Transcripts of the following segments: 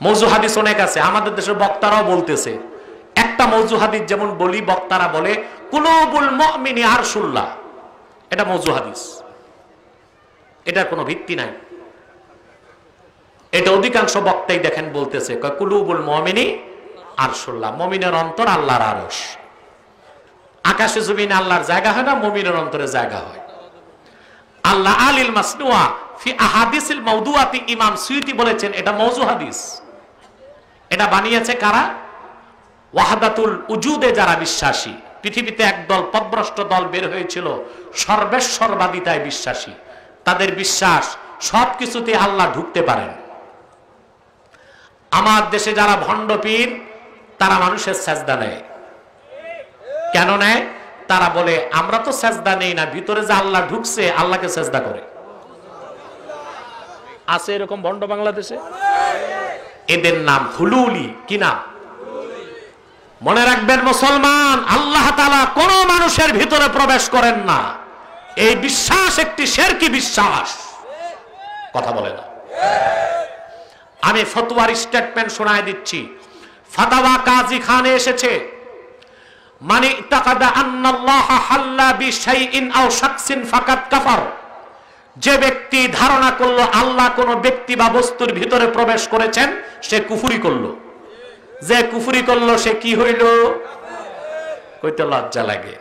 মওযু হাদিস অনেক আছে, আমাদের দেশের বক্তারাও বলতেছে। একটা মওযু হাদিস যেমন বলি, বক্তারা বলে কুলুবুল মুমিনি আরশুল্লাহ, এটা মওযু হাদিস, এটার কোনো ভিত্তি নাই। এটা অধিকাংশ বক্তাই দেখেন বলতেছে কুলুবুল মুমিনি আরশুল্লাহ, মুমিনের অন্তর আল্লাহর আরশ। আকাশে জমিনে আল্লাহর জায়গা হয় না, মুমিনের অন্তরে জায়গা হয়। আল্লাহ আলিল মাসনুয়া ফি আহাদিসিল মাউদুআতি, ইমাম সুয়ুতি বলেছেন এটা মওযু হাদিস। এটা বানিয়েছে কারা? ওয়াহদাতুল উজুদে যারা বিশ্বাসী। পৃথিবীতে একদল পথভ্রষ্ট দল বের হয়েছিল সর্বেশ্বরবাদিতায় বিশ্বাসী। তাদের বিশ্বাস সবকিছুতে আল্লাহ ঢুকতে পারেন। আমার দেশে যারা ভণ্ড পীর, তারা মানুষের সেজদা নেয়। কেন নেয়? তারা বলে আমরা তো সেজদা নেই না, ভিতরে যে আল্লাহ ঢুকছে আল্লাহকে সেজদা করে। আছে এরকম ভণ্ড বাংলাদেশে? এদের নাম হুলুলি। কি নাম? মনে রাখবেন মুসলমান, আল্লাহ তাআলা কোন মানুষের ভিতরে প্রবেশ করেন না। এই বিশ্বাস একটি শিরকি বিশ্বাস। কথা বলে না। আমি ফতোয়ার স্টেটমেন্ট শোনায় দিচ্ছি। ফাতাওয়া কাজী খানে এসেছে, মানি তাকাদা আন্নাল্লাহ হাল্লা বিশাইইন আও শাখসিন ফাকাত কাফার। যে ব্যক্তি ধারণা করলো আল্লাহ কোন ব্যক্তি বা বস্তুর ভিতরে প্রবেশ করেছেন, সে কুফরি করলো। যে কুফরি করলো সে কি হইল? কইতে লজ্জা লাগে।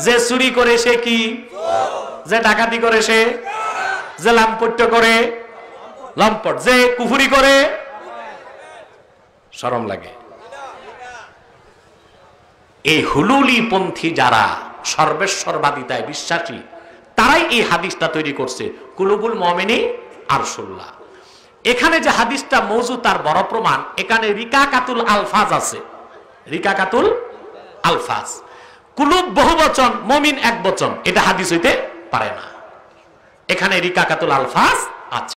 যে চুরি করে সে কি? যে ডাকাতি করে সে? যে লাম্পট্য করে লম্পট। যে কুফরি করে শরম লাগে। এই হুলুলি পন্থী যারা সর্বেশ্বরবাদিতায় বিশ্বাসী, তারাই এই হাদিসটা তৈরি করছে কুলুবুল মুমিনি আরশুল্লাহ। এখানে যে হাদিসটা মওযু তার বড় প্রমাণ, এখানে রিকাকাতুল আলফাজ আছে। রিকাকাতুল আলফাজ, কুলুব বহুবচন, মুমিন এক বচন, এটা হাদিস হইতে পারে না। এখানে রিকাকাতুল আলফাজ আছে।